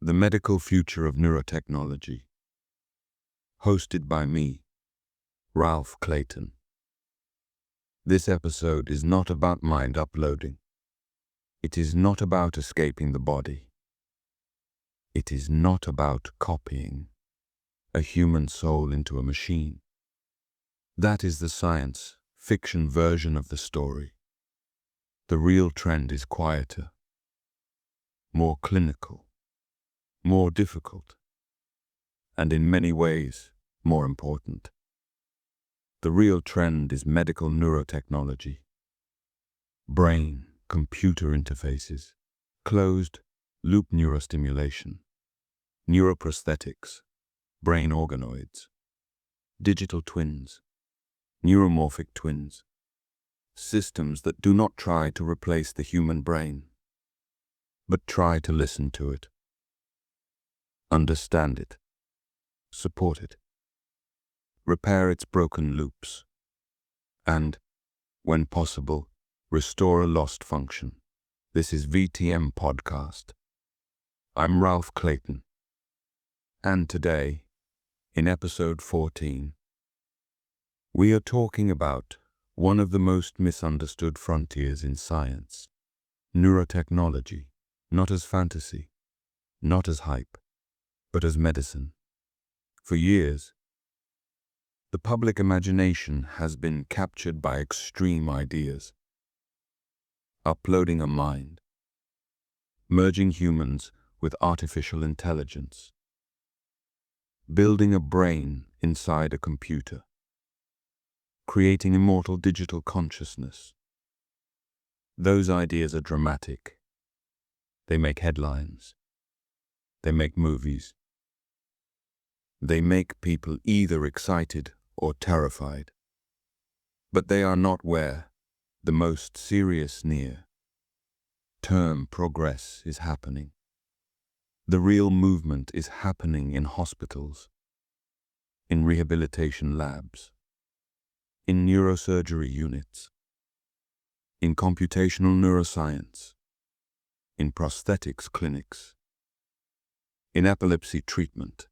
The Medical Future of Neurotechnology, hosted by me, Ralph Clayton. This episode is not about mind uploading. It is not about escaping the body. It is not about copying a human soul into a machine. That is the science fiction version of the story. The real trend is quieter, more clinical, more difficult, and in many ways, more important. The real trend is medical neurotechnology, brain-computer interfaces, closed-loop neurostimulation, neuroprosthetics, brain organoids, digital twins, neuromorphic twins, systems that do not try to replace the human brain, but try to listen to it, understand it, support it, repair its broken loops, and, when possible, restore a lost function. This is VTM Podcast. I'm Ralph Clayton, and today, in episode 14, we are talking about one of the most misunderstood frontiers in science, neurotechnology, not as fantasy, not as hype, but as medicine. For years, the public imagination has been captured by extreme ideas. Uploading a mind, merging humans with artificial intelligence, building a brain inside a computer, creating immortal digital consciousness. Those ideas are dramatic. They make headlines. They make movies. They make people either excited or terrified. But they are not where the most serious near-term progress is happening. The real movement is happening in hospitals, in rehabilitation labs, in neurosurgery units, in computational neuroscience, in prosthetics clinics, in epilepsy treatment,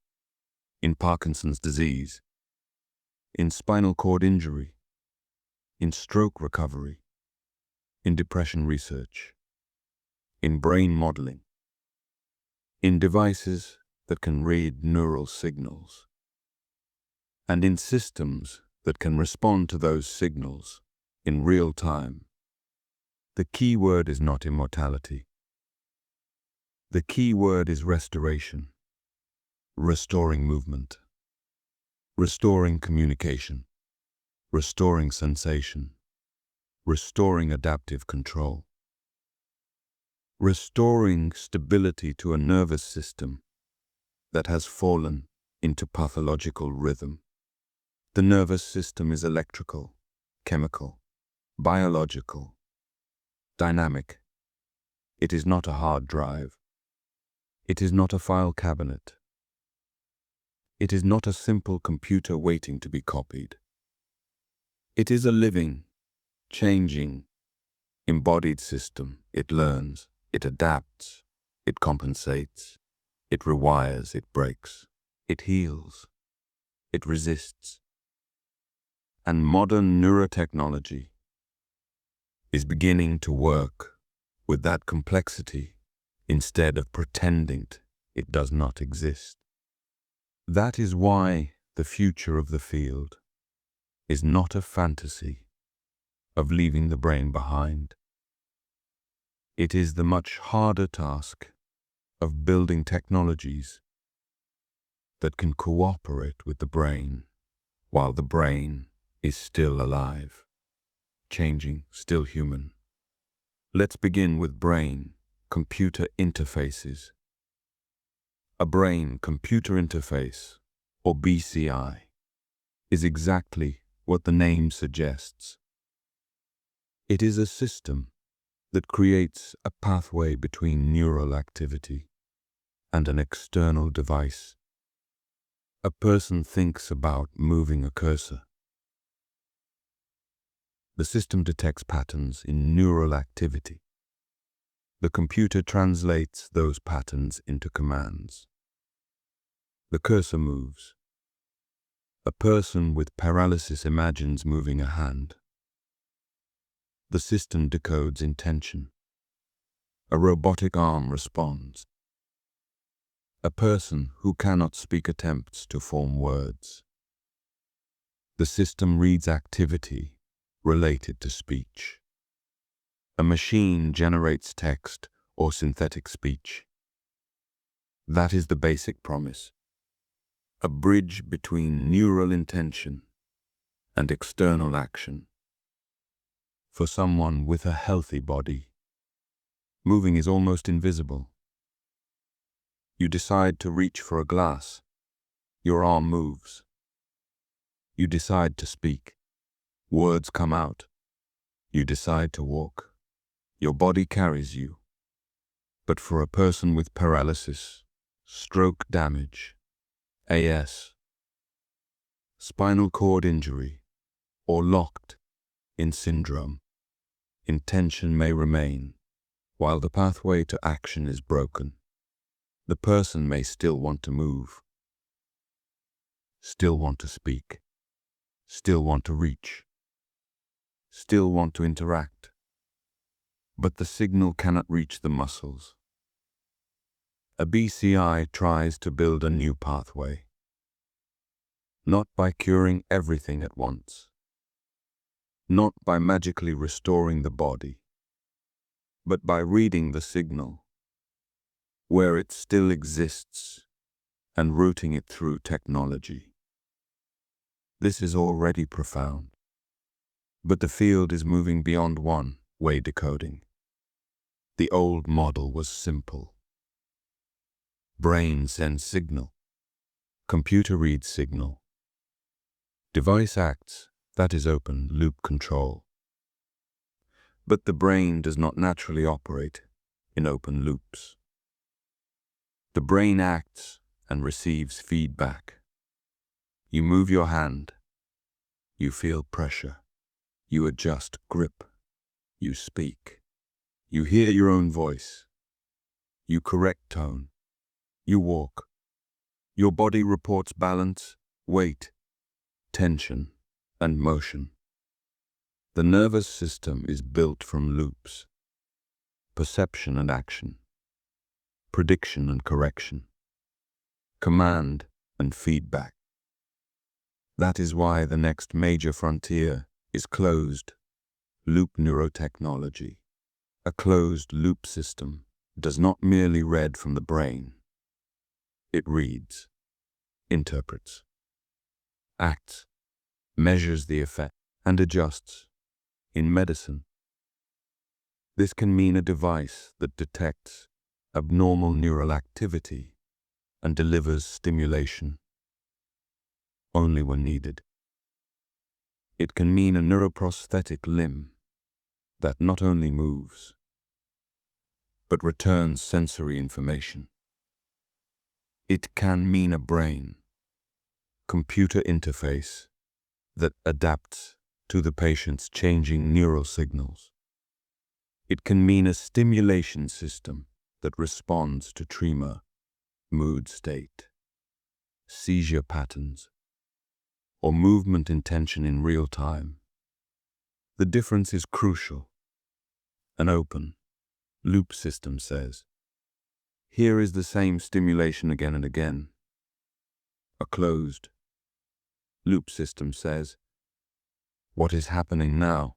in Parkinson's disease, in spinal cord injury, in stroke recovery, in depression research, in brain modeling, in devices that can read neural signals, and in systems that can respond to those signals in real time. The key word is not immortality. The key word is restoration, restoring movement, restoring communication, restoring sensation, restoring adaptive control, restoring stability to a nervous system that has fallen into pathological rhythm. The nervous system is electrical, chemical, biological, dynamic. It is not a hard drive. It is not a file cabinet. It is not a simple computer waiting to be copied. It is a living, changing, embodied system. It learns, it adapts, it compensates, it rewires, it breaks, it heals, it resists. And modern neurotechnology is beginning to work with that complexity instead of pretending it does not exist. That is why the future of the field is not a fantasy of leaving the brain behind. It is the much harder task of building technologies that can cooperate with the brain while the brain is still alive, changing, still human. Let's begin with brain-computer interfaces. A brain-computer interface, or BCI, is exactly what the name suggests. It is a system that creates a pathway between neural activity and an external device. A person thinks about moving a cursor. The system detects patterns in neural activity. The computer translates those patterns into commands. The cursor moves. A person with paralysis imagines moving a hand. The system decodes intention. A robotic arm responds. A person who cannot speak attempts to form words. The system reads activity related to speech. A machine generates text or synthetic speech. That is the basic promise. A bridge between neural intention and external action. For someone with a healthy body, moving is almost invisible. You decide to reach for a glass, your arm moves. You decide to speak, words come out. You decide to walk, your body carries you. But for a person with paralysis, stroke damage, AS, spinal cord injury, or locked in syndrome, intention may remain, while the pathway to action is broken. The person may still want to move, still want to speak, still want to reach, still want to interact, but the signal cannot reach the muscles. A BCI tries to build a new pathway, not by curing everything at once, not by magically restoring the body, but by reading the signal where it still exists and routing it through technology. This is already profound, but the field is moving beyond one-way decoding. The old model was simple. Brain sends signal, computer reads signal. Device acts, that is open loop control. But the brain does not naturally operate in open loops. The brain acts and receives feedback. You move your hand, you feel pressure, you adjust grip, you speak, you hear your own voice, you correct tone, you walk. Your body reports balance, weight, tension, and motion. The nervous system is built from loops, perception and action, prediction and correction, command and feedback. That is why the next major frontier is closed-loop neurotechnology. A closed-loop system does not merely read from the brain. It reads, interprets, acts, measures the effect, and adjusts. In medicine, this can mean a device that detects abnormal neural activity and delivers stimulation only when needed. It can mean a neuroprosthetic limb that not only moves, but returns sensory information. It can mean a brain-computer interface that adapts to the patient's changing neural signals. It can mean a stimulation system that responds to tremor, mood state, seizure patterns, or movement intention in real time. The difference is crucial. An open loop system says, here is the same stimulation again and again. A closed loop system says, what is happening now?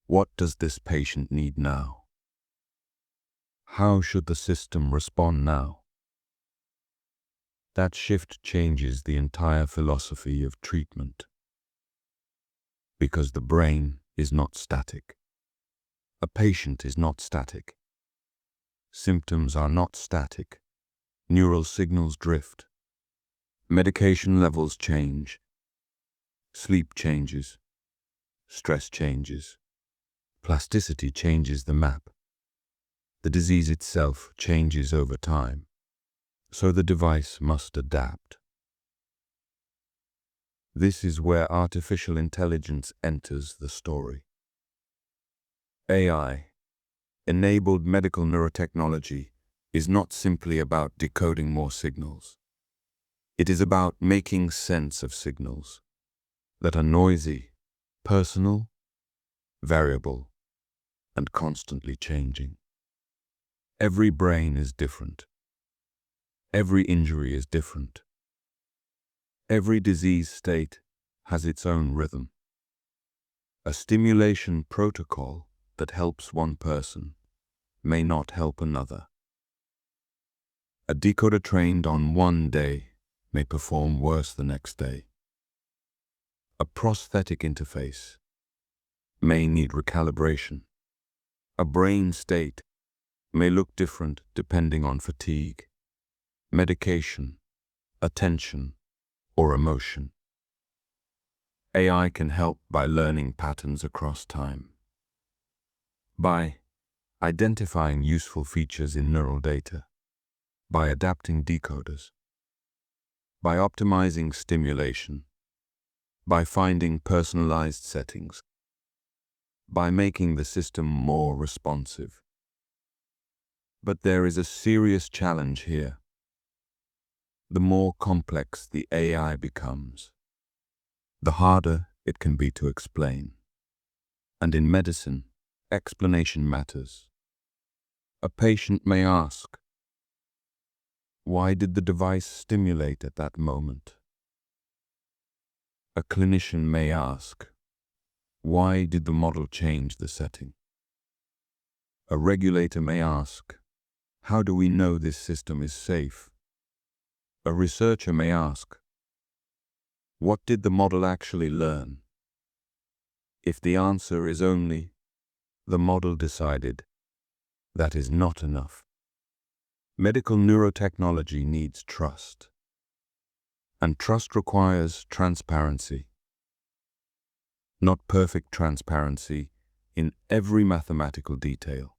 What does this patient need now? How should the system respond now? That shift changes the entire philosophy of treatment. Because the brain is not static. A patient is not static. Symptoms are not static. Neural signals drift. Medication levels change. Sleep changes. Stress changes. Plasticity changes the map. The disease itself changes over time. So the device must adapt. This is where artificial intelligence enters the story. AI, Enabled medical neurotechnology is not simply about decoding more signals. It is about making sense of signals that are noisy, personal, variable, and constantly changing. Every brain is different. Every injury is different. Every disease state has its own rhythm. A stimulation protocol that helps one person may not help another. A decoder trained on one day may perform worse the next day. A prosthetic interface may need recalibration. A brain state may look different depending on fatigue, medication, attention, or emotion. AI can help by learning patterns across time, by identifying useful features in neural data, by adapting decoders, by optimizing stimulation, by finding personalized settings, by making the system more responsive. But there is a serious challenge here. The more complex the AI becomes, the harder it can be to explain. And in medicine, explanation matters. A patient may ask, why did the device stimulate at that moment? A clinician may ask, why did the model change the setting? A regulator may ask, how do we know this system is safe? A researcher may ask, what did the model actually learn? If the answer is only, the model decided, that is not enough. Medical neurotechnology needs trust. And trust requires transparency. Not perfect transparency in every mathematical detail,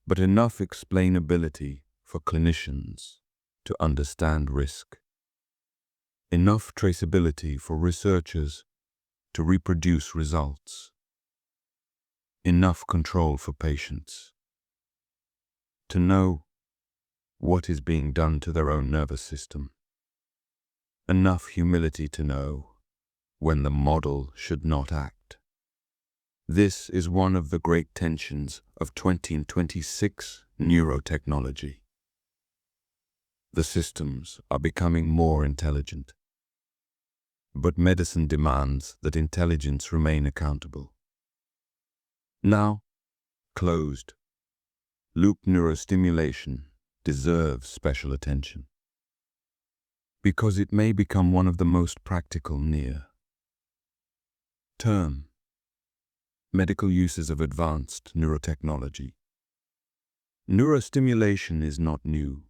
but enough explainability for clinicians to understand risk. Enough traceability for researchers to reproduce results. Enough control for patients to know what is being done to their own nervous system. Enough humility to know when the model should not act. This is one of the great tensions of 2026 neurotechnology. The systems are becoming more intelligent, but medicine demands that intelligence remain accountable. Now, closed loop neurostimulation deserves special attention, because it may become one of the most practical near-term medical uses of advanced neurotechnology. Neurostimulation is not new.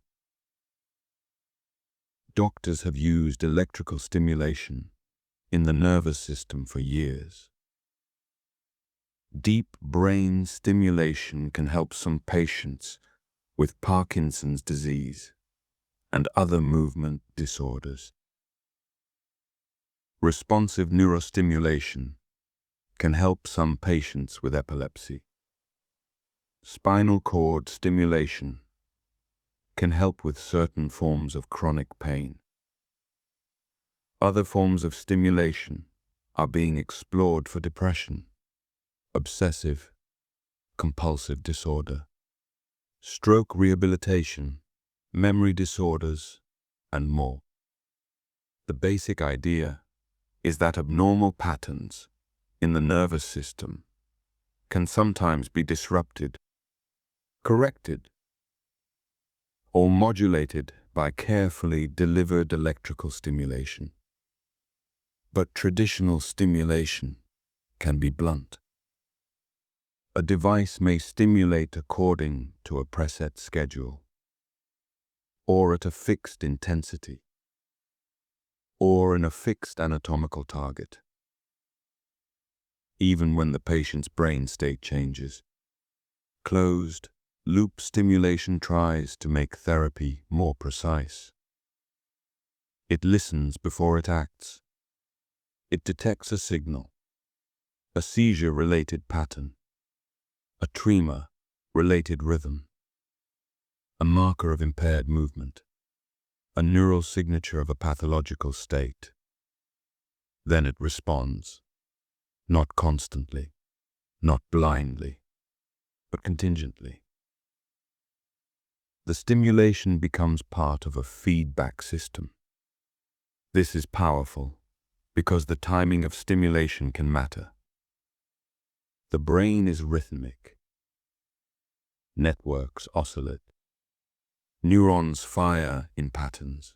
Doctors have used electrical stimulation in the nervous system for years. Deep brain stimulation can help some patients with Parkinson's disease and other movement disorders. Responsive neurostimulation can help some patients with epilepsy. Spinal cord stimulation can help with certain forms of chronic pain. Other forms of stimulation are being explored for depression, obsessive, compulsive disorder, stroke rehabilitation, memory disorders, and more. The basic idea is that abnormal patterns in the nervous system can sometimes be disrupted, corrected, or modulated by carefully delivered electrical stimulation. But traditional stimulation can be blunt. A device may stimulate according to a preset schedule, or at a fixed intensity, or in a fixed anatomical target, even when the patient's brain state changes. Closed loop stimulation tries to make therapy more precise. It listens before it acts. It detects a signal, a seizure-related pattern, a tremor, related rhythm, a marker of impaired movement, a neural signature of a pathological state. Then it responds, not constantly, not blindly, but contingently. The stimulation becomes part of a feedback system. This is powerful because the timing of stimulation can matter. The brain is rhythmic. Networks oscillate. Neurons fire in patterns.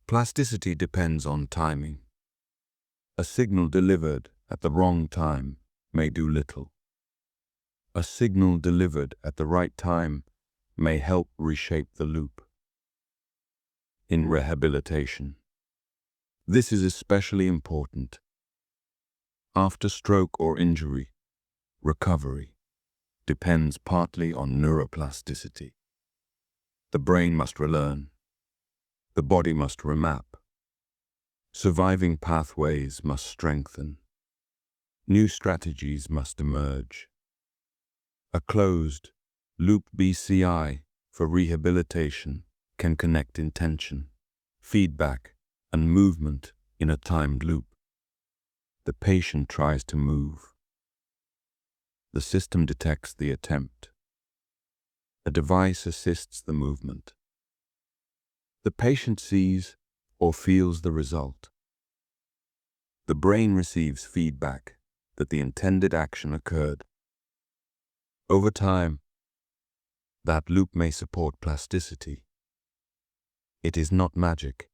Plasticity depends on timing. A signal delivered at the wrong time may do little. A signal delivered at the right time may help reshape the loop. In rehabilitation, this is especially important. After stroke or injury, recovery depends partly on neuroplasticity. The brain must relearn. The body must remap. Surviving pathways must strengthen. New strategies must emerge. A closed loop BCI for rehabilitation can connect intention, feedback, and movement in a timed loop. The patient tries to move. The system detects the attempt. A device assists the movement. The patient sees or feels the result. The brain receives feedback that the intended action occurred. Over time, that loop may support plasticity. It is not magic.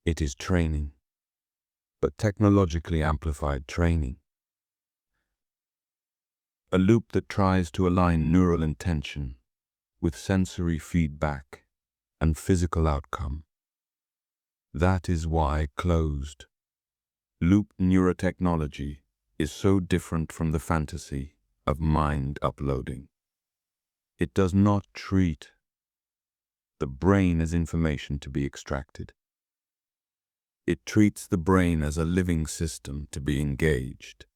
It is training, but technologically amplified training. A loop that tries to align neural intention with sensory feedback and physical outcome. That is why closed loop neurotechnology is so different from the fantasy of mind uploading. It does not treat the brain as information to be extracted. It treats the brain as a living system to be engaged.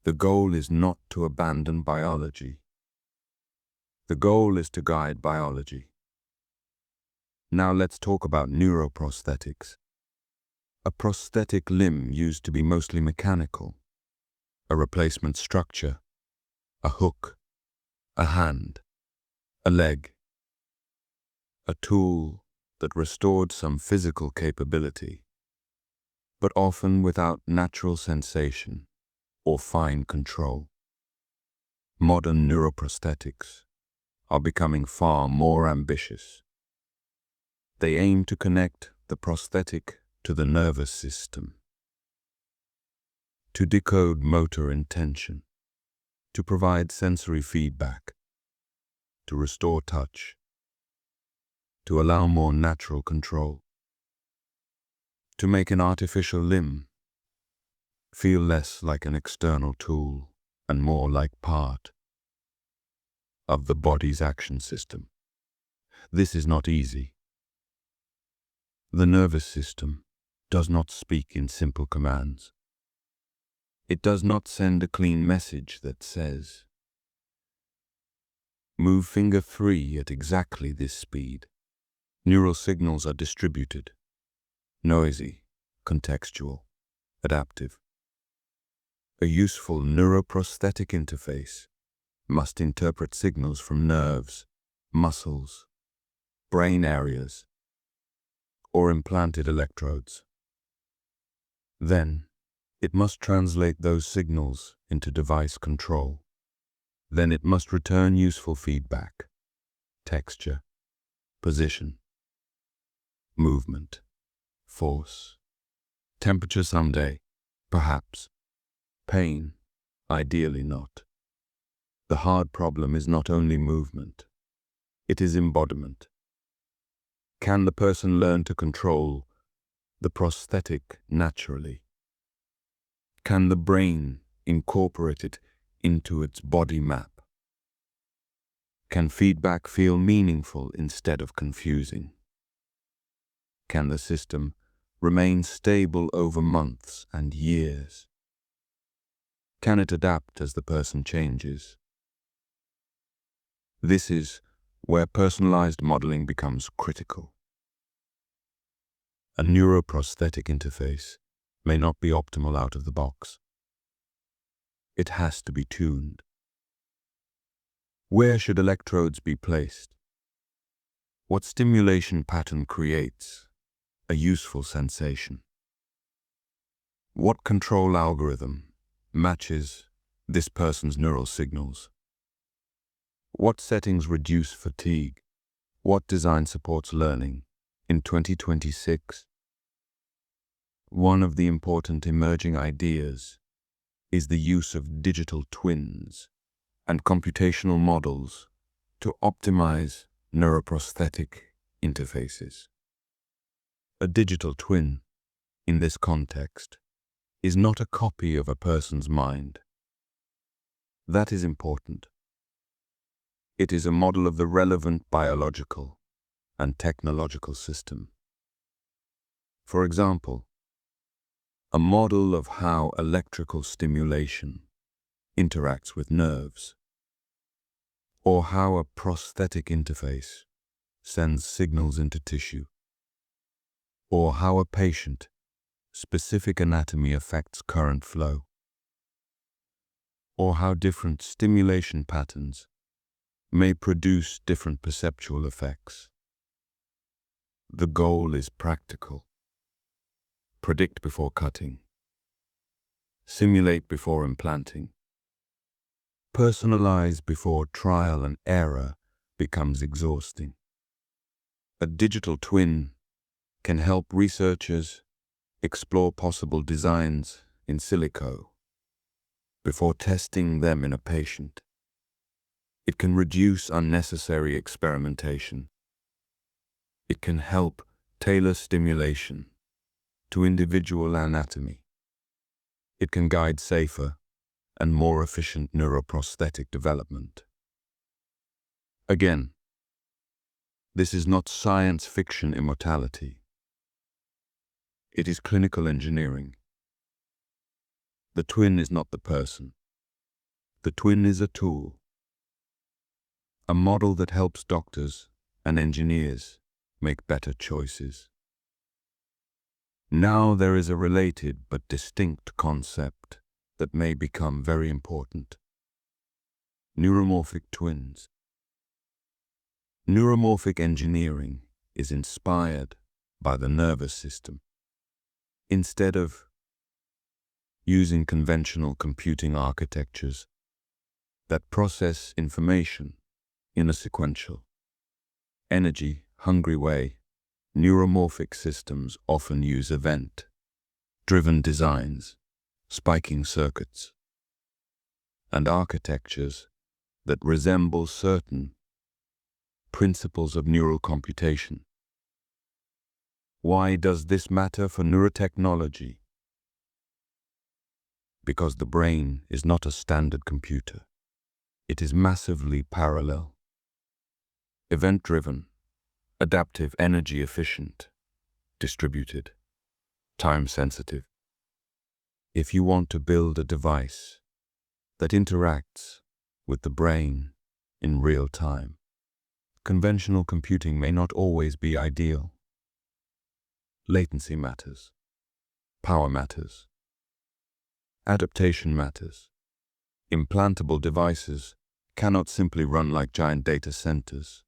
The goal is not to abandon biology. The goal is to guide biology. Now let's talk about neuroprosthetics. A prosthetic limb used to be mostly mechanical. A replacement structure, a hook, a hand, a leg. A tool that restored some physical capability, but often without natural sensation or fine control. Modern neuroprosthetics are becoming far more ambitious. They aim to connect the prosthetic to the nervous system, to decode motor intention, to provide sensory feedback, to restore touch, to allow more natural control, to make an artificial limb feel less like an external tool and more like part of the body's action system. This is not easy. The nervous system does not speak in simple commands. It does not send a clean message that says, move finger 3 at exactly this speed. Neural signals are distributed, noisy, contextual, adaptive. A useful neuroprosthetic interface must interpret signals from nerves, muscles, brain areas, or implanted electrodes. Then, it must translate those signals into device control. Then it must return useful feedback, texture, position, movement, force, temperature someday, perhaps, pain, ideally not. The hard problem is not only movement, it is embodiment. Can the person learn to control the prosthetic naturally? Can the brain incorporate it into its body map? Can feedback feel meaningful instead of confusing? Can the system remain stable over months and years? Can it adapt as the person changes? This is where personalized modeling becomes critical. A neuroprosthetic interface may not be optimal out of the box. It has to be tuned. Where should electrodes be placed? What stimulation pattern creates a useful sensation? What control algorithm matches this person's neural signals? What settings reduce fatigue? What design supports learning? In 2026, one of the important emerging ideas is the use of digital twins and computational models to optimize neuroprosthetic interfaces. A digital twin, in this context, is not a copy of a person's mind. That is important. It is a model of the relevant biological and technological system. For example, a model of how electrical stimulation interacts with nerves, or how a prosthetic interface sends signals into tissue, or how a patient-specific anatomy affects current flow, or how different stimulation patterns may produce different perceptual effects. The goal is practical. Predict before cutting. Simulate before implanting. Personalize before trial and error becomes exhausting. A digital twin can help researchers explore possible designs in silico before testing them in a patient. It can reduce unnecessary experimentation. It can help tailor stimulation to individual anatomy. It can guide safer and more efficient neuroprosthetic development. Again, this is not science fiction immortality. It is clinical engineering. The twin is not the person. The twin is a tool, a model that helps doctors and engineers make better choices. Now there is a related but distinct concept that may become very important. Neuromorphic twins. Neuromorphic engineering is inspired by the nervous system. Instead of using conventional computing architectures that process information in a sequential, energy-hungry way, neuromorphic systems often use event-driven designs, spiking circuits, and architectures that resemble certain principles of neural computation. Why does this matter for neurotechnology? Because the brain is not a standard computer. It is massively parallel, event-driven, adaptive, energy-efficient, distributed, time-sensitive. If you want to build a device that interacts with the brain in real time, conventional computing may not always be ideal. Latency matters. Power matters. Adaptation matters. Implantable devices cannot simply run like giant data centers.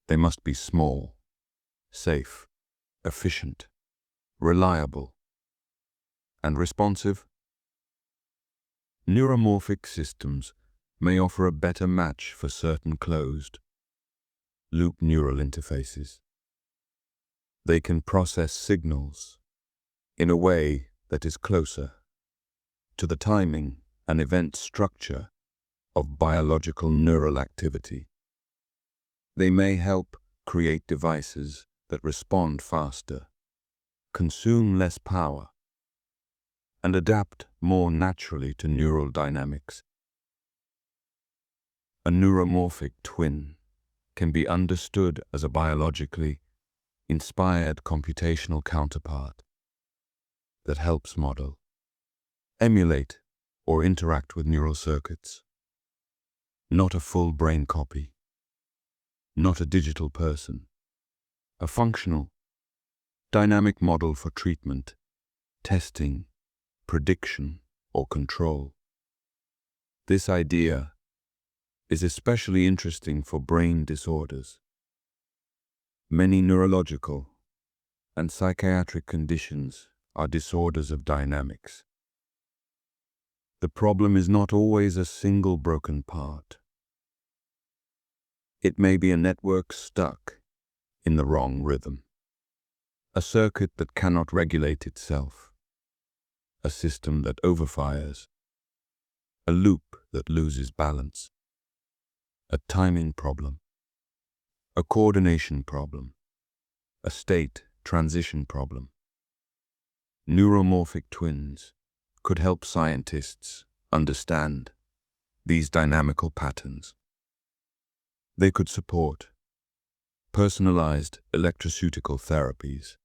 They must be small, safe, efficient, reliable, and responsive. Neuromorphic systems may offer a better match for certain closed-loop neural interfaces. They can process signals in a way that is closer to the timing and event structure of biological neural activity. They may help create devices that respond faster, consume less power, and adapt more naturally to neural dynamics. A neuromorphic twin can be understood as a biologically inspired computational counterpart that helps model, emulate, or interact with neural circuits. Not a full brain copy. Not a digital person. A functional, dynamic model for treatment, testing, prediction, or control. This idea is especially interesting for brain disorders. Many neurological and psychiatric conditions are disorders of dynamics. The problem is not always a single broken part. It may be a network stuck in the wrong rhythm, a circuit that cannot regulate itself, a system that overfires, a loop that loses balance, a timing problem, a coordination problem, a state transition problem. Neuromorphic twins could help scientists understand these dynamical patterns. They could support personalized electroceutical therapies.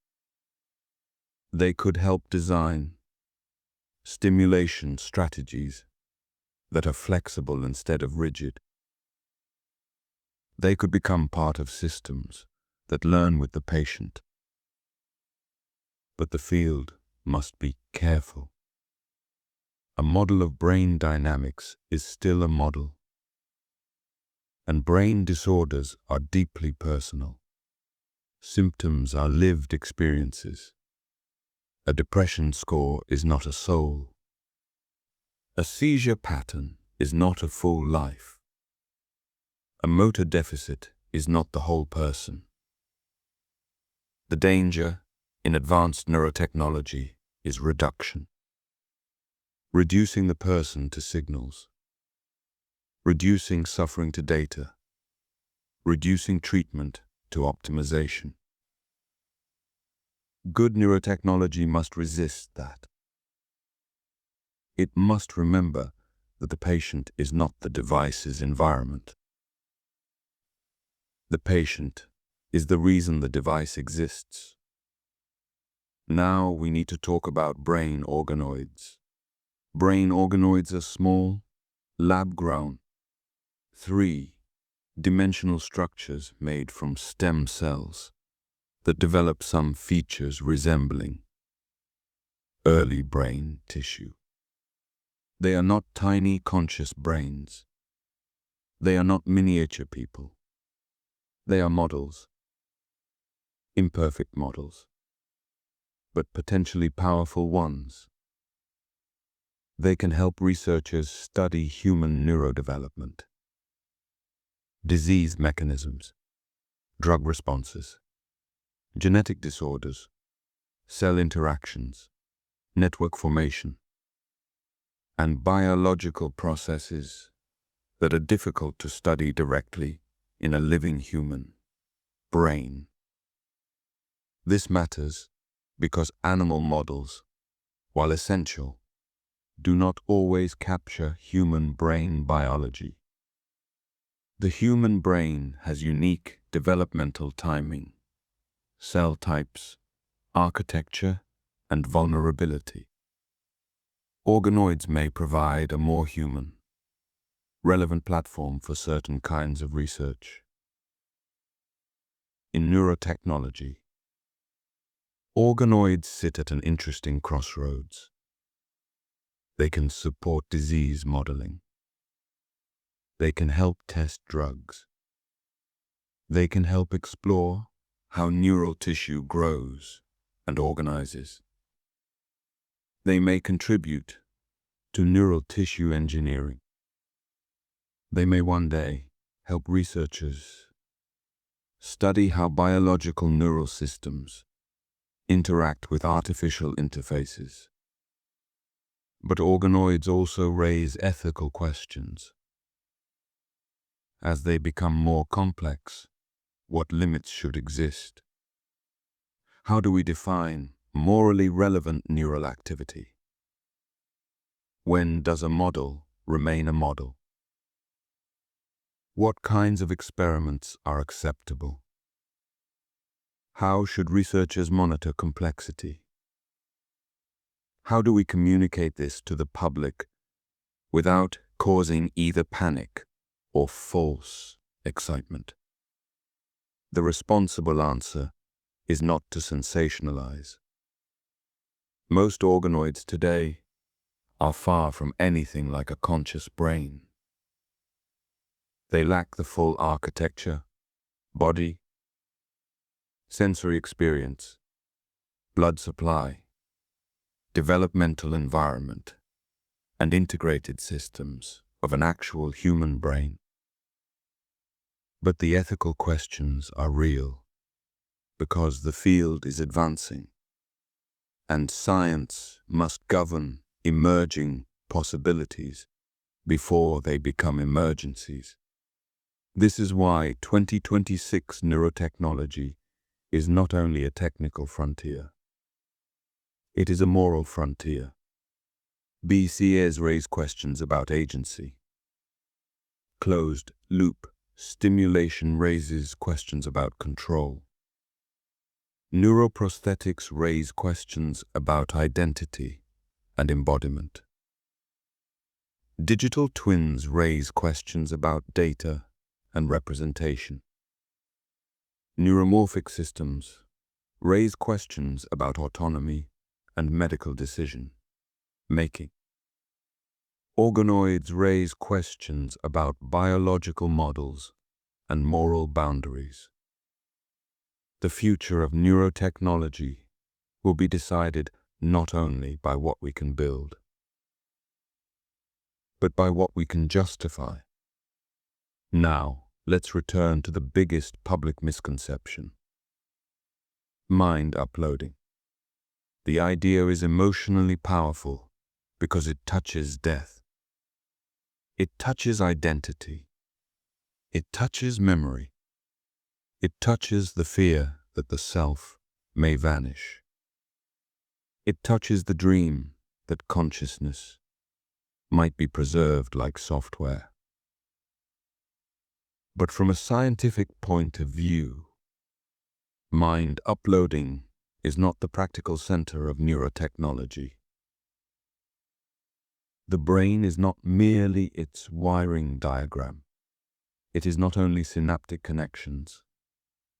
They could help design stimulation strategies that are flexible instead of rigid. They could become part of systems that learn with the patient. But the field must be careful. A model of brain dynamics is still a model, and brain disorders are deeply personal. Symptoms are lived experiences. A depression score is not a soul. A seizure pattern is not a full life. A motor deficit is not the whole person. The danger in advanced neurotechnology is reduction. Reducing the person to signals. Reducing suffering to data. Reducing treatment to optimization. Good neurotechnology must resist that. It must remember that the patient is not the device's environment. The patient is the reason the device exists. Now we need to talk about brain organoids. Brain organoids are small, lab-grown, three-dimensional structures made from stem cells that develop some features resembling early brain tissue. They are not tiny conscious brains. They are not miniature people. They are models, imperfect models, but potentially powerful ones. They can help researchers study human neurodevelopment, disease mechanisms, drug responses, genetic disorders, cell interactions, network formation, and biological processes that are difficult to study directly in a living human brain. This matters because animal models, while essential, do not always capture human brain biology. The human brain has unique developmental timing, cell types, architecture, and vulnerability. Organoids may provide a more human, relevant platform for certain kinds of research. In neurotechnology, organoids sit at an interesting crossroads. They can support disease modeling. They can help test drugs. They can help explore how neural tissue grows and organizes. They may contribute to neural tissue engineering. They may one day help researchers study how biological neural systems interact with artificial interfaces. But organoids also raise ethical questions. As they become more complex, what limits should exist? How do we define morally relevant neural activity? When does a model remain a model? What kinds of experiments are acceptable? How should researchers monitor complexity? How do we communicate this to the public without causing either panic or false excitement. The responsible answer is not to sensationalize. Most organoids today are far from anything like a conscious brain. They lack the full architecture, body, sensory experience, blood supply, developmental environment, and integrated systems of an actual human brain. But the ethical questions are real, because the field is advancing, and science must govern emerging possibilities before they become emergencies. This is why 2026 neurotechnology is not only a technical frontier, it is a moral frontier. BCAs raise questions about agency. Closed-loop stimulation raises questions about control. Neuroprosthetics raise questions about identity and embodiment. Digital twins raise questions about data and representation. Neuromorphic systems raise questions about autonomy and medical decision-making. Organoids raise questions about biological models and moral boundaries. The future of neurotechnology will be decided not only by what we can build, but by what we can justify. Now, let's return to the biggest public misconception: mind uploading. The idea is emotionally powerful because it touches death. It touches identity. It touches memory. It touches the fear that the self may vanish. It touches the dream that consciousness might be preserved like software. But from a scientific point of view, mind uploading is not the practical center of neurotechnology. The brain is not merely its wiring diagram. It is not only synaptic connections.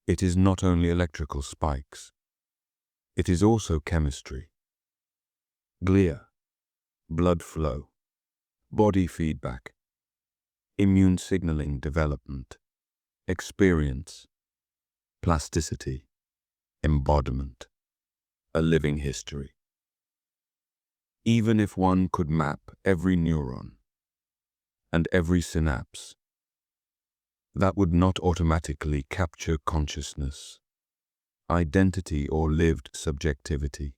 It is not only electrical spikes. It is also chemistry, glia, blood flow, body feedback, immune signaling development, experience, plasticity, embodiment, a living history. Even if one could map every neuron and every synapse, that would not automatically capture consciousness, identity, or lived subjectivity.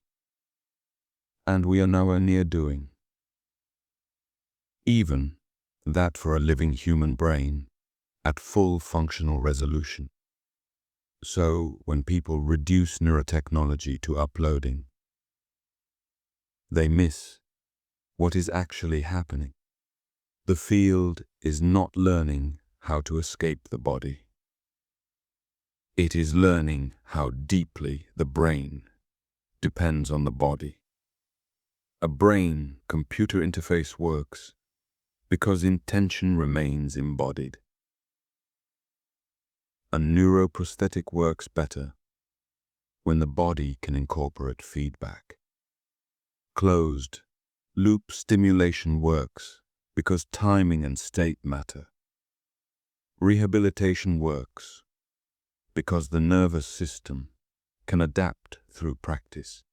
And we are nowhere near doing even that for a living human brain at full functional resolution. So, when people reduce neurotechnology to uploading, they miss what is actually happening. The field is not learning how to escape the body. It is learning how deeply the brain depends on the body. A brain-computer interface works because intention remains embodied. A neuroprosthetic works better when the body can incorporate feedback. Closed-loop stimulation works because timing and state matter. Rehabilitation works because the nervous system can adapt through practice.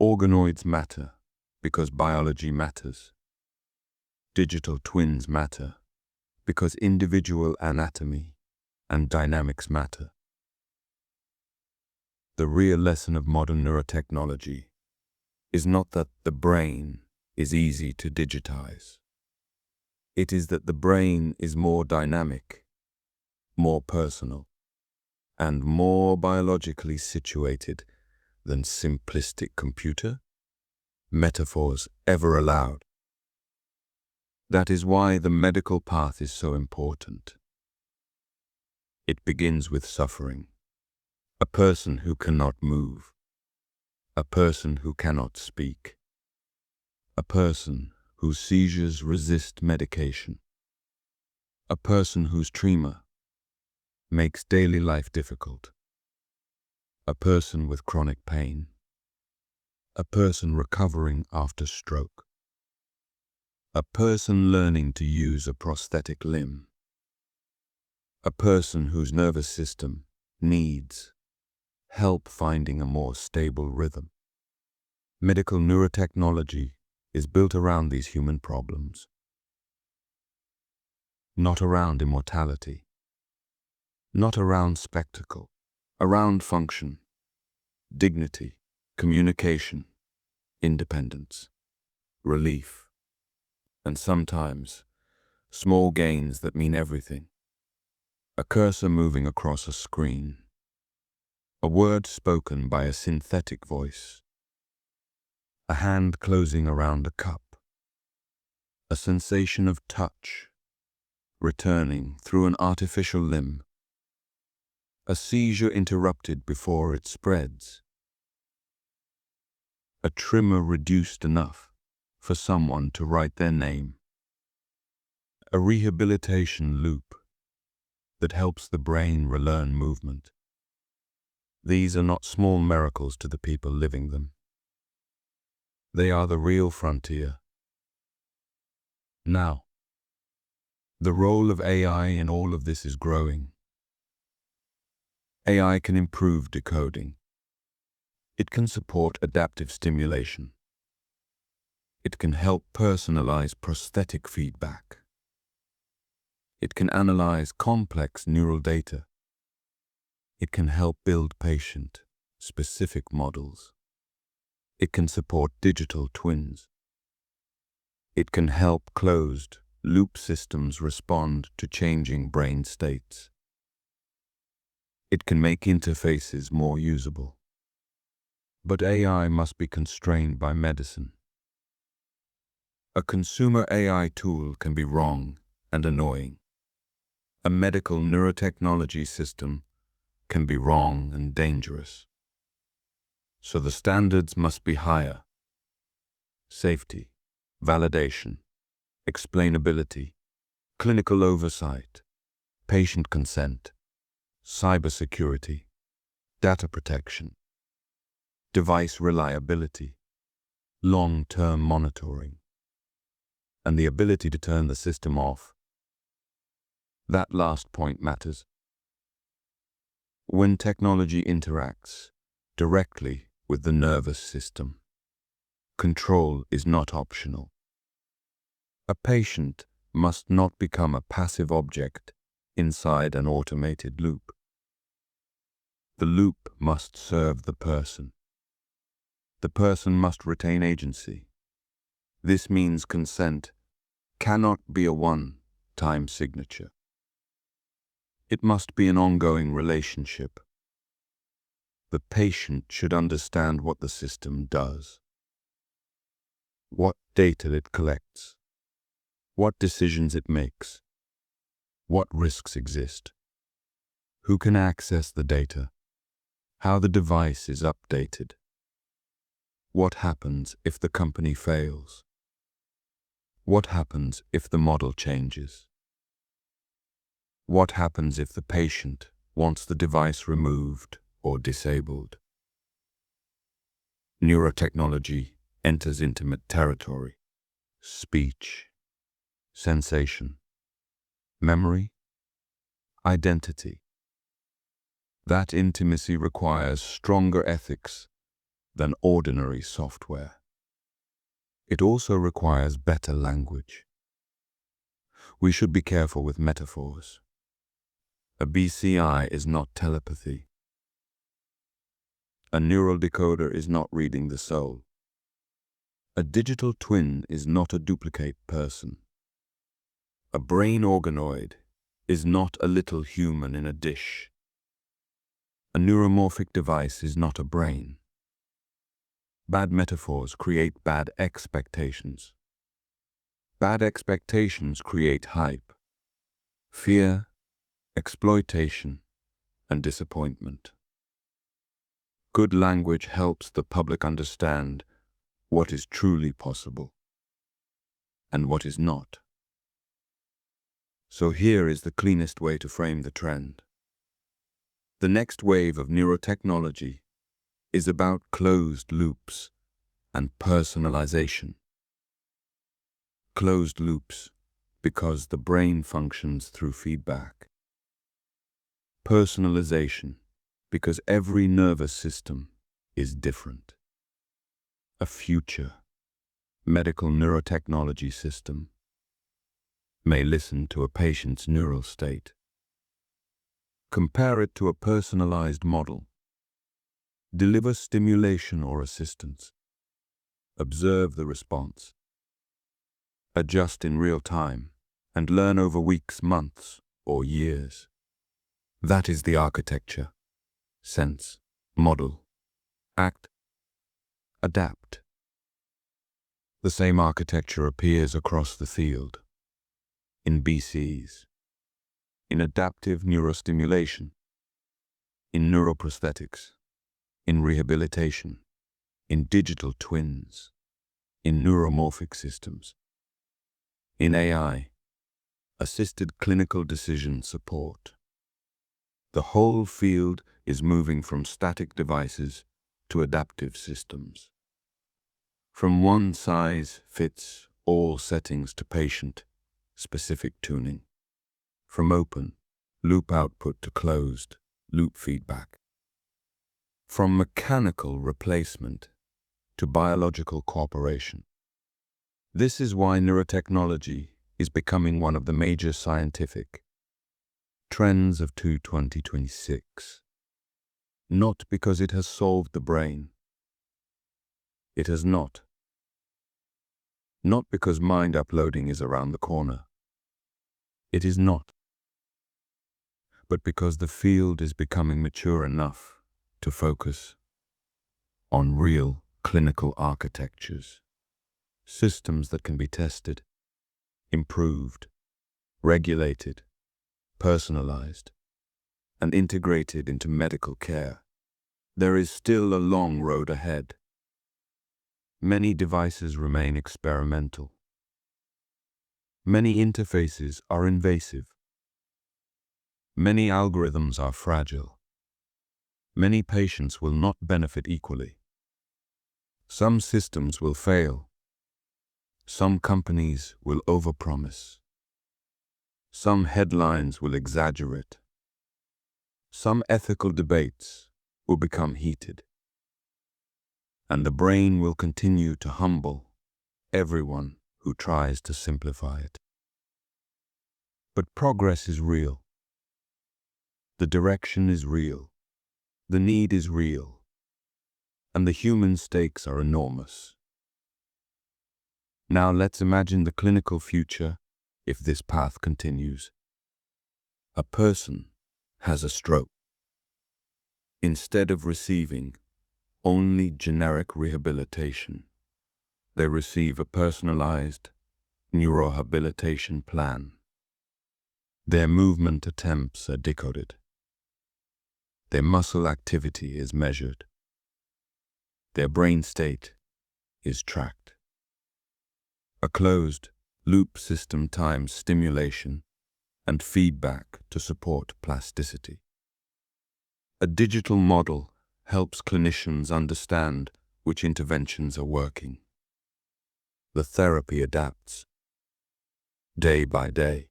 Organoids matter because biology matters. Digital twins matter because individual anatomy and dynamics matter. The real lesson of modern neurotechnology is not that the brain is easy to digitize. It is that the brain is more dynamic, more personal, and more biologically situated than simplistic computer metaphors ever allowed. That is why the medical path is so important. It begins with suffering. A person who cannot move. A person who cannot speak. A person whose seizures resist medication, a person whose tremor makes daily life difficult, a person with chronic pain, a person recovering after stroke, a person learning to use a prosthetic limb, a person whose nervous system needs help finding a more stable rhythm. Medical neurotechnology is built around these human problems, not around immortality, not around spectacle, around function, dignity, communication, independence, relief, and sometimes small gains that mean everything. A cursor moving across a screen, a word spoken by a synthetic voice, a hand closing around a cup, a sensation of touch returning through an artificial limb, a seizure interrupted before it spreads, a tremor reduced enough for someone to write their name, a rehabilitation loop that helps the brain relearn movement. These are not small miracles to the people living them. They are the real frontier. Now, the role of AI in all of this is growing. AI can improve decoding. It can support adaptive stimulation. It can help personalize prosthetic feedback. It can analyze complex neural data. It can help build patient-specific models. It can support digital twins. It can help closed-loop systems respond to changing brain states. It can make interfaces more usable. But AI must be constrained by medicine. A consumer AI tool can be wrong and annoying. A medical neurotechnology system can be wrong and dangerous. So the standards must be higher. Safety, validation, explainability, clinical oversight, patient consent, cybersecurity, data protection, device reliability, long-term monitoring, and the ability to turn the system off. That last point matters. When technology interacts directly with the nervous system, control is not optional. A patient must not become a passive object inside an automated loop. The loop must serve the person. The person must retain agency. This means consent cannot be a one-time signature. It must be an ongoing relationship. The patient should understand what the system does, what data it collects, what decisions it makes, what risks exist, who can access the data, how the device is updated, what happens if the company fails, what happens if the model changes, what happens if the patient wants the device removed or disabled. Neurotechnology enters intimate territory. Speech, sensation, memory, identity. That intimacy requires stronger ethics than ordinary software. It also requires better language. We should be careful with metaphors. A BCI is not telepathy. A neural decoder is not reading the soul. A digital twin is not a duplicate person. A brain organoid is not a little human in a dish. A neuromorphic device is not a brain. Bad metaphors create bad expectations. Bad expectations create hype, fear, exploitation, and disappointment. Good language helps the public understand what is truly possible. and what is not. So here is the cleanest way to frame the trend. The next wave of neurotechnology is about closed loops and personalization. Closed loops because the brain functions through feedback. Personalization because every nervous system is different. A future medical neurotechnology system may listen to a patient's neural state. Compare it to a personalized model. Deliver stimulation or assistance. Observe the response. Adjust in real time and learn over weeks, months, or years. That is the architecture. Sense, model, act, adapt. The same architecture appears across the field. In BCs, in adaptive neurostimulation, in neuroprosthetics, in rehabilitation, in digital twins, in neuromorphic systems, in AI, assisted clinical decision support. The whole field is moving from static devices to adaptive systems. From one-size-fits-all settings to patient-specific tuning. From open loop output to closed loop feedback. From mechanical replacement to biological cooperation. This is why neurotechnology is becoming one of the major scientific trends of 2026. Not because it has solved the brain. It has not. Not because mind uploading is around the corner. It is not. But because the field is becoming mature enough to focus on real clinical architectures, systems that can be tested, improved, regulated, personalized, and integrated into medical care. There is still a long road ahead. Many devices remain experimental. Many interfaces are invasive. Many algorithms are fragile. Many patients will not benefit equally. Some systems will fail. Some companies will overpromise. Some headlines will exaggerate. Some ethical debates will become heated. And the brain will continue to humble everyone who tries to simplify it. But progress is real. The direction is real. The need is real. And the human stakes are enormous. Now let's imagine the clinical future if this path continues. A person has a stroke. Instead of receiving only generic rehabilitation, they receive a personalized neurohabilitation plan. Their movement attempts are decoded. Their muscle activity is measured. Their brain state is tracked. A closed loop system times stimulation and feedback to support plasticity. A digital model helps clinicians understand which interventions are working. The therapy adapts. Day by day,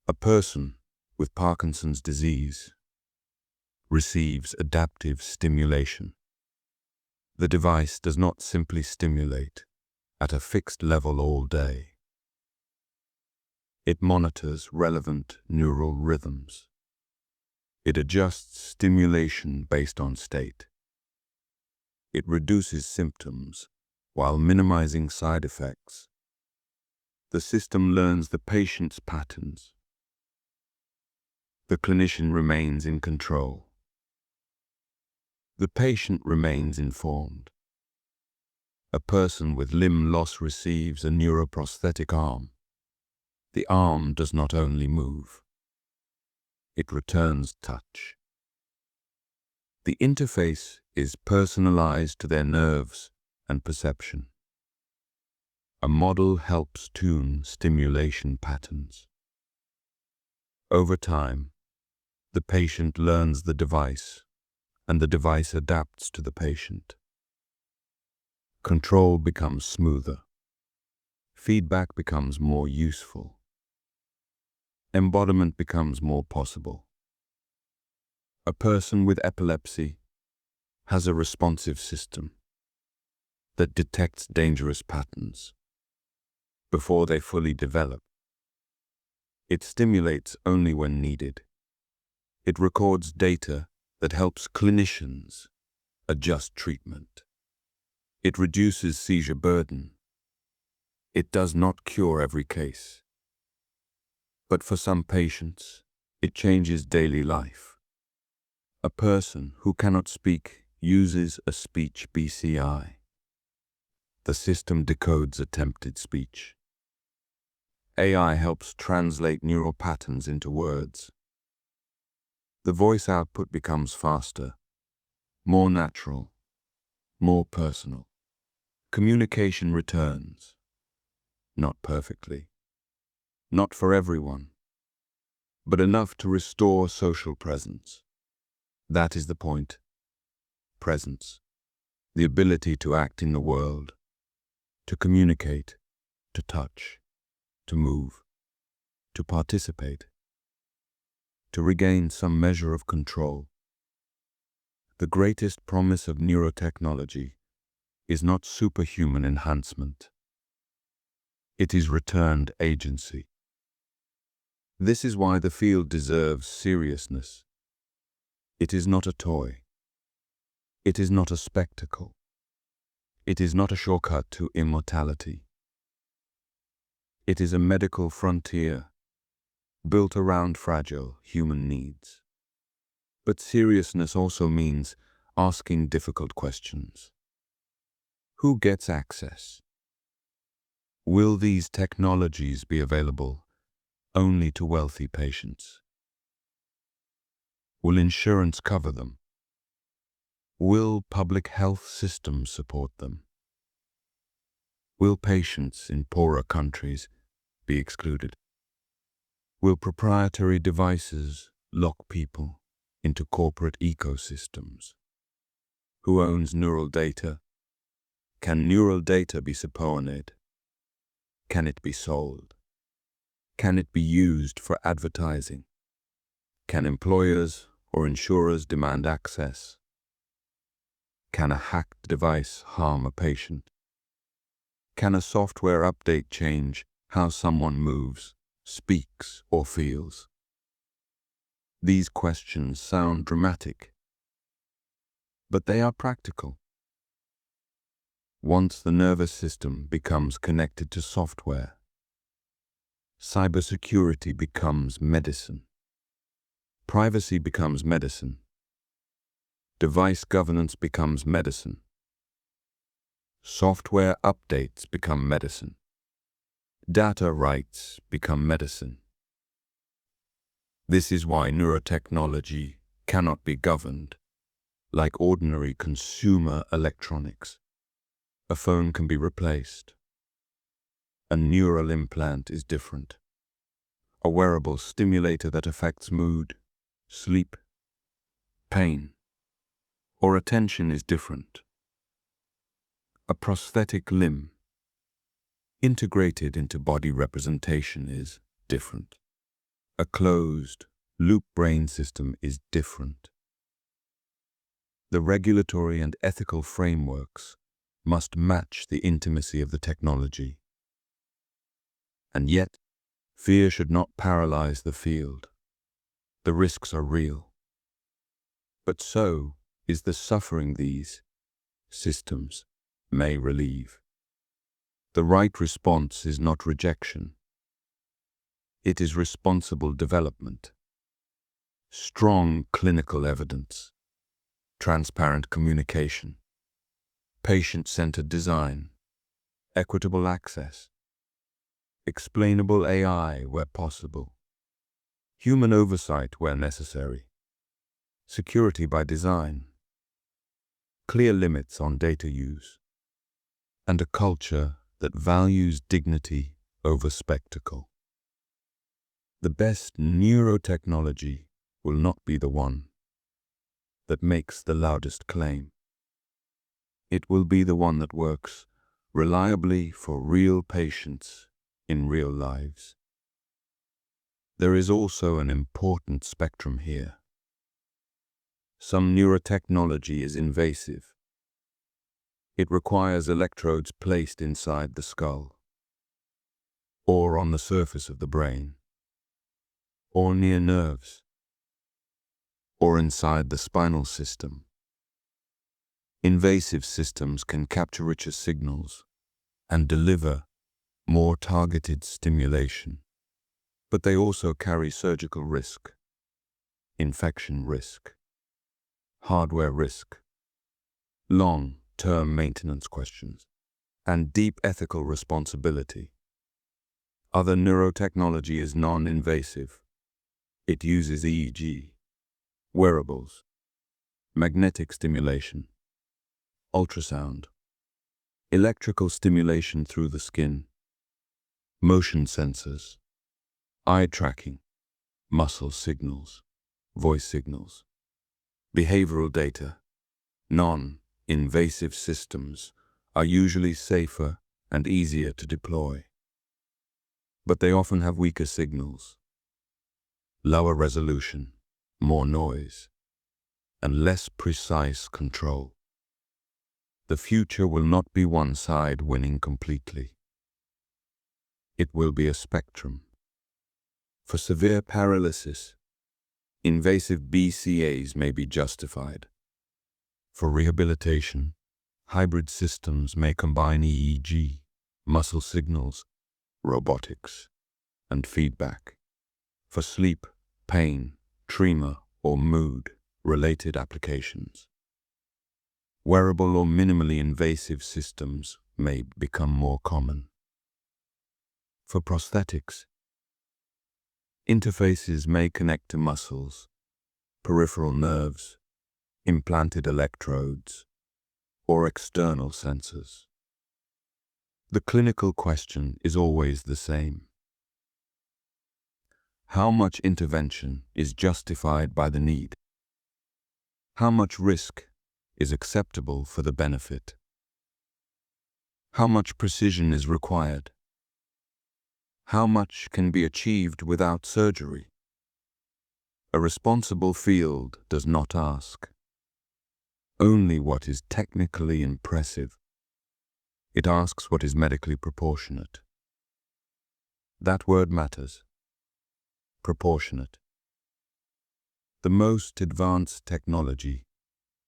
a person with Parkinson's disease receives adaptive stimulation. The device does not simply stimulate at a fixed level all day. It monitors relevant neural rhythms. It adjusts stimulation based on state. It reduces symptoms while minimizing side effects. The system learns the patient's patterns. The clinician remains in control. The patient remains informed. A person with limb loss receives a neuroprosthetic arm. The arm does not only move. It returns touch. The interface is personalized to their nerves and perception. A model helps tune stimulation patterns. Over time, the patient learns the device, and the device adapts to the patient. Control becomes smoother. Feedback becomes more useful. Embodiment becomes more possible. A person with epilepsy has a responsive system that detects dangerous patterns before they fully develop. It stimulates only when needed. It records data that helps clinicians adjust treatment. It reduces seizure burden. It does not cure every case. But for some patients, it changes daily life. A person who cannot speak uses a speech BCI. The system decodes attempted speech. AI helps translate neural patterns into words. The voice output becomes faster, more natural, more personal. Communication returns. Not perfectly. Not for everyone. But enough to restore social presence. That is the point. Presence. The ability to act in the world. To communicate. To touch. To move. To participate. To regain some measure of control. The greatest promise of neurotechnology is not superhuman enhancement. It is returned agency. This is why the field deserves seriousness. It is not a toy. It is not a spectacle. It is not a shortcut to immortality. It is a medical frontier built around fragile human needs. But seriousness also means asking difficult questions. Who gets access? Will these technologies be available only to wealthy patients? Will insurance cover them? Will public health systems support them? Will patients in poorer countries be excluded? Will proprietary devices lock people into corporate ecosystems? Who owns neural data? Can neural data be supponeed? Can it be sold? Can it be used for advertising? Can employers or insurers demand access? Can a hacked device harm a patient? Can a software update change how someone moves, speaks, or feels? These questions sound dramatic, but they are practical. Once the nervous system becomes connected to software, cybersecurity becomes medicine. Privacy becomes medicine. Device governance becomes medicine. Software updates become medicine. Data rights become medicine. This is why neurotechnology cannot be governed like ordinary consumer electronics. A phone can be replaced. A neural implant is different. A wearable stimulator that affects mood, sleep, pain, or attention is different. A prosthetic limb integrated into body representation is different. A closed, loop brain system is different. The regulatory and ethical frameworks must match the intimacy of the technology. And yet, fear should not paralyze the field. The risks are real. But so is the suffering these systems may relieve. The right response is not rejection. It is responsible development. Strong clinical evidence, transparent communication, patient-centered design, equitable access, explainable AI where possible, human oversight where necessary, security by design, clear limits on data use, and a culture that values dignity over spectacle. The best neurotechnology will not be the one that makes the loudest claim. It will be the one that works reliably for real patients in real lives. There is also an important spectrum here. Some neurotechnology is invasive. It requires electrodes placed inside the skull, or on the surface of the brain, or near nerves, or inside the spinal system. Invasive systems can capture richer signals and deliver more targeted stimulation, but they also carry surgical risk, infection risk, hardware risk, long-term maintenance questions, and deep ethical responsibility. Other neurotechnology is non-invasive. It uses EEG, wearables, magnetic stimulation, ultrasound, electrical stimulation through the skin, motion sensors, eye tracking, muscle signals, voice signals, behavioral data. Non-invasive systems are usually safer and easier to deploy, but they often have weaker signals, lower resolution, more noise, and less precise control. The future will not be one side winning completely. It will be a spectrum. For severe paralysis, invasive BCAs may be justified. For rehabilitation, hybrid systems may combine EEG, muscle signals, robotics, and feedback. For sleep, pain, tremor, or mood-related applications, wearable or minimally invasive systems may become more common. For prosthetics, interfaces may connect to muscles, peripheral nerves, implanted electrodes, or external sensors. The clinical question is always the same. How much intervention is justified by the need? How much risk is acceptable for the benefit? How much precision is required? How much can be achieved without surgery? A responsible field does not ask only what is technically impressive. It asks what is medically proportionate. That word matters. Proportionate. The most advanced technology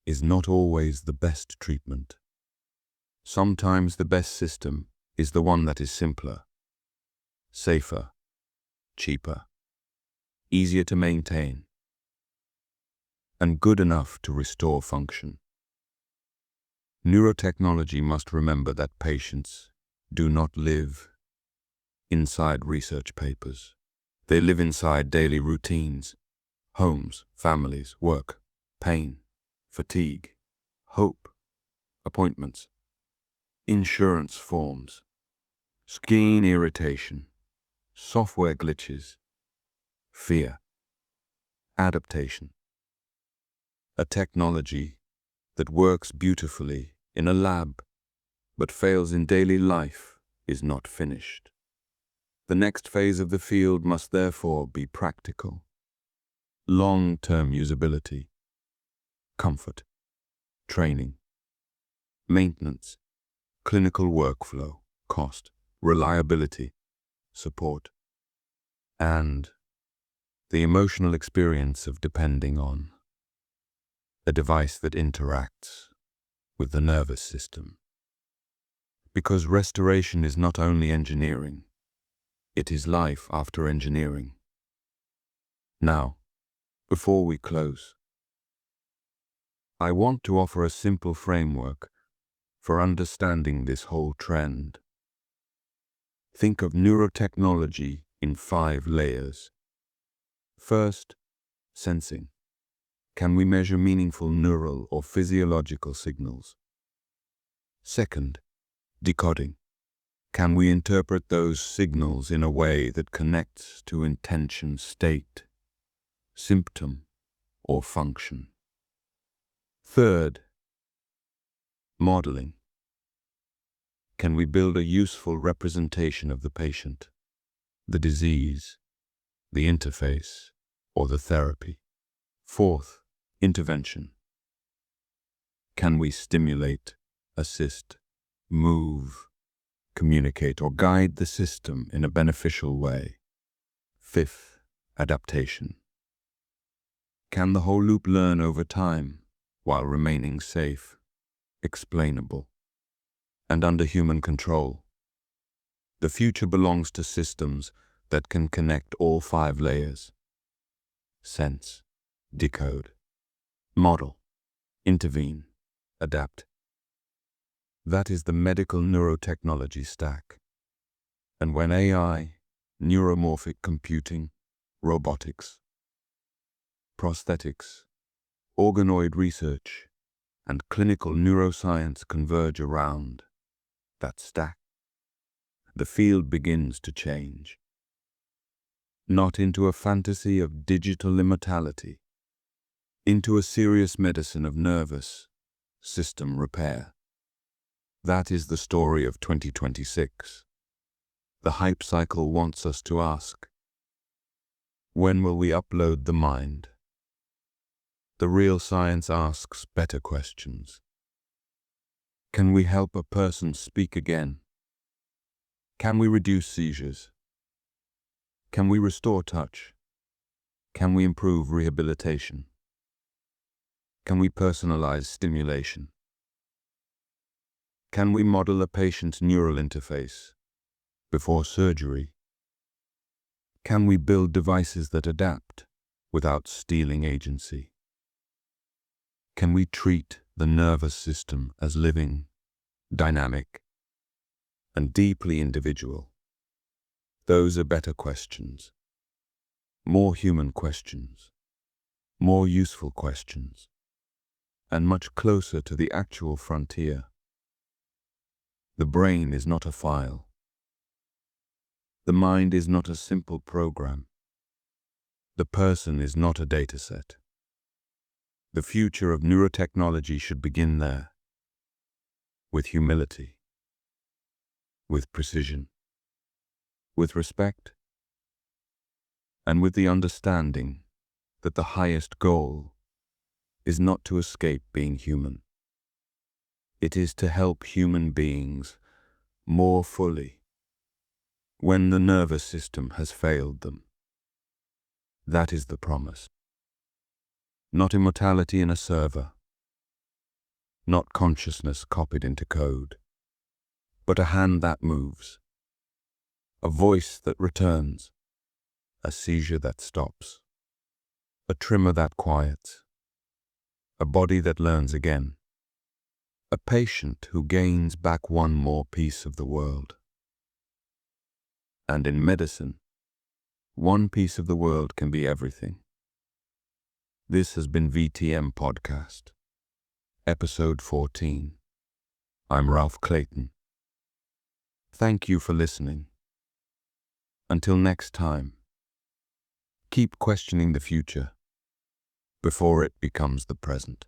is not always the best treatment. Sometimes the best system is the one that is simpler, safer, cheaper, easier to maintain, and good enough to restore function. Neurotechnology must remember that patients do not live inside research papers. They live inside daily routines, homes, families, work, pain, fatigue, hope, appointments, insurance forms, skin irritation, software glitches, fear, adaptation. A technology that works beautifully in a lab but fails in daily life is not finished. The next phase of the field must therefore be practical. Long-term usability, comfort, training, maintenance, clinical workflow, cost, reliability, support, and the emotional experience of depending on a device that interacts with the nervous system. Because restoration is not only engineering, it is life after engineering. Now, before we close, I want to offer a simple framework for understanding this whole trend. Think of neurotechnology in 5 layers. First, sensing. Can we measure meaningful neural or physiological signals? Second, decoding. Can we interpret those signals in a way that connects to intention, state, symptom, or function? Third, modeling. Can we build a useful representation of the patient, the disease, the interface, or the therapy? Fourth, intervention. Can we stimulate, assist, move, communicate, or guide the system in a beneficial way? Fifth, adaptation. Can the whole loop learn over time while remaining safe, explainable, and under human control? The future belongs to systems that can connect all 5 layers: sense, decode, model, intervene, adapt. That is the medical neurotechnology stack. And when AI, neuromorphic computing, robotics, prosthetics, organoid research, and clinical neuroscience converge around that stack, the field begins to change. Not into a fantasy of digital immortality, into a serious medicine of nervous system repair. That is the story of 2026. The hype cycle wants us to ask, when will we upload the mind? The real science asks better questions. Can we help a person speak again? Can we reduce seizures? Can we restore touch? Can we improve rehabilitation? Can we personalize stimulation? Can we model a patient's neural interface before surgery? Can we build devices that adapt without stealing agency? Can we treat the nervous system as living, dynamic, and deeply individual? Those are better questions, more human questions, more useful questions, and much closer to the actual frontier. The brain is not a file. The mind is not a simple program. The person is not a dataset. The future of neurotechnology should begin there, with humility, with precision, with respect, and with the understanding that the highest goal is not to escape being human. It is to help human beings more fully when the nervous system has failed them. That is the promise. Not immortality in a server, not consciousness copied into code, but a hand that moves, a voice that returns, a seizure that stops, a tremor that quiets, a body that learns again, a patient who gains back one more piece of the world. And in medicine, one piece of the world can be everything. This has been VTM Podcast, Episode 14. I'm Ralph Clayton. Thank you for listening. Until next time, keep questioning the future before it becomes the present.